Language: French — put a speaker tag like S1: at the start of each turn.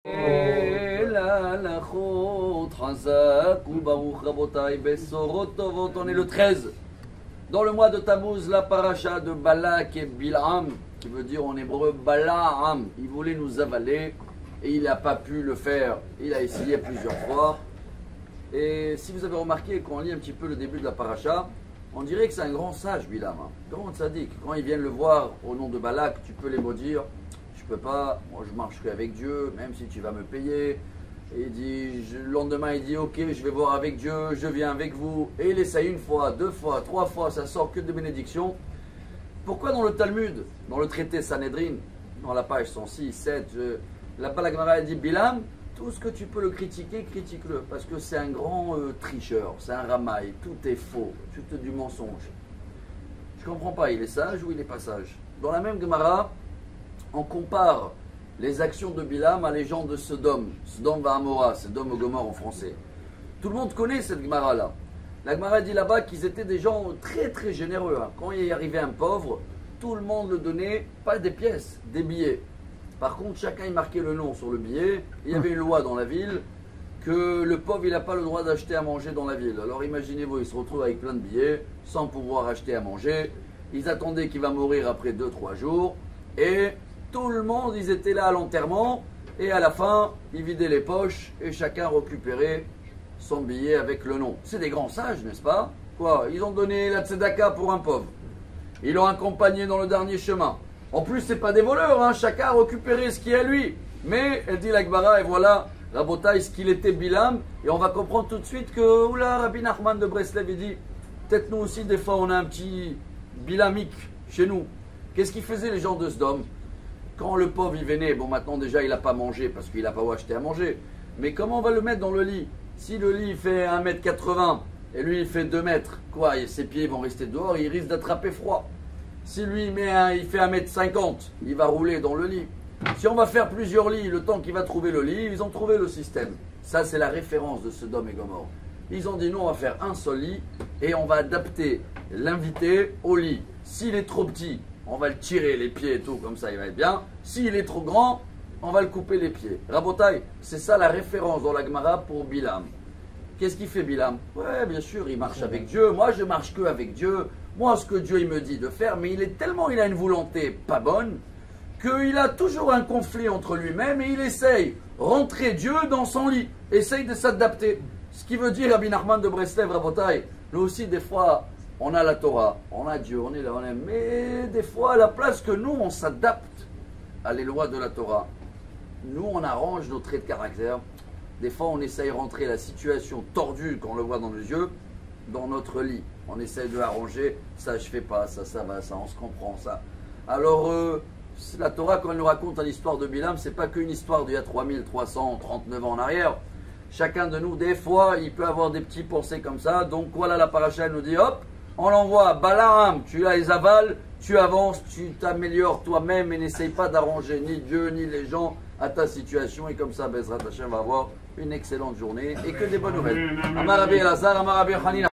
S1: On est le 13 dans le mois de Tammuz, la paracha de Balak et Bilam, qui veut dire en hébreu Balaam. Il voulait nous avaler et il n'a pas pu le faire. Il a essayé plusieurs fois. Et si vous avez remarqué, quand on lit un petit peu le début de la paracha, on dirait que c'est un grand sage, Bilam, grand tzaddik. Quand ils viennent le voir au nom de Balak, tu peux les maudire. Je peux pas, moi je marche qu'avec Dieu, même si tu vas me payer. Et il dit, le lendemain il dit, ok, je vais voir avec Dieu, je viens avec vous. Et il essaye une fois, deux fois, trois fois, ça sort que de bénédictions. Pourquoi dans le Talmud, dans le traité Sanhedrin, dans la page 106, 7, là-bas la Gemara dit, Bilam, tout ce que tu peux le critiquer, critique-le. Parce que c'est un grand tricheur, c'est un ramaille, tout est faux, tout est du mensonge. Je ne comprends pas, il est sage ou il n'est pas sage. Dans la même Gemara, on compare les actions de Bilam à les gens de Sodome. Sodome va Amora, Sodome et Gomorrhe en français. Tout le monde connaît cette Gemara-là. La Gemara dit là-bas qu'ils étaient des gens très très généreux. Quand il arrivait un pauvre, tout le monde le donnait, pas des pièces, des billets. Par contre, chacun y marquait le nom sur le billet. Il y avait une loi dans la ville que le pauvre, il n'a pas le droit d'acheter à manger dans la ville. Alors imaginez-vous, il se retrouve avec plein de billets, sans pouvoir acheter à manger. Ils attendaient qu'il va mourir après 2-3 jours. Et tout le monde, ils étaient là à l'enterrement. Et à la fin, ils vidaient les poches et chacun récupérait son billet avec le nom. C'est des grands sages, n'est-ce pas? Quoi? Ils ont donné la tzedaka pour un pauvre. Ils l'ont accompagné dans le dernier chemin. En plus, c'est pas des voleurs, chacun a récupéré ce qui est à lui. Mais, elle dit la Gemara, et voilà, Rabotaï, ce qu'il était Bilam. Et on va comprendre tout de suite que, oula, Rabbi Nachman de Breslev, il dit, peut-être nous aussi, des fois, on a un petit bilamique chez nous. Qu'est-ce qu'ils faisaient les gens de Sodome? Quand le pauvre il venait, bon maintenant déjà il n'a pas mangé parce qu'il n'a pas acheté à manger. Mais comment on va le mettre dans le lit? Si le lit fait 1,80 m et lui il fait 2 mètres, quoi, et ses pieds vont rester dehors, il risque d'attraper froid. Si lui il fait 1,50 m, il va rouler dans le lit. Si on va faire plusieurs lits, le temps qu'il va trouver le lit, ils ont trouvé le système. Ça c'est la référence de Sodome et Gomorrhe. Ils ont dit non, on va faire un seul lit et on va adapter l'invité au lit. S'il est trop petit, on va le tirer les pieds et tout, comme ça il va être bien. S'il est trop grand, on va le couper les pieds. Rabotaï, c'est ça la référence dans la Gemara pour Bilam. Qu'est-ce qu'il fait Bilam? Ouais, bien sûr, il marche avec Dieu. Moi, je marche que avec Dieu. Moi, ce que Dieu il me dit de faire, mais il a une volonté pas bonne, qu'il a toujours un conflit entre lui-même et il essaye rentrer Dieu dans son lit. Essaye de s'adapter. Ce qui veut dire, Rabbi Nachman de Breslev, Rabotaï, nous aussi, des fois, on a la Torah, on a Dieu, on est là, on est. Mais des fois, à la place que nous, on s'adapte à les lois de la Torah, nous, on arrange nos traits de caractère. Des fois, on essaye de rentrer la situation tordue, quand on le voit dans les yeux, dans notre lit. On essaye de arranger, ça je fais pas, ça va, ça, on se comprend, ça. Alors, la Torah, quand elle nous raconte l'histoire de Bilam, c'est pas qu'une histoire d'il y a 3339 ans en arrière. Chacun de nous, des fois, il peut avoir des petits pensées comme ça. Donc voilà, la paracha elle nous dit, hop, on l'envoie, Balaam, tu as les avales, tu avances, tu t'améliores toi-même et n'essaye pas d'arranger ni Dieu ni les gens à ta situation. Et comme ça, Bezrat Hashem va avoir une excellente journée et que des bonnes nouvelles. Amar Rabbi Elazar, Amar Rabbi Hanina.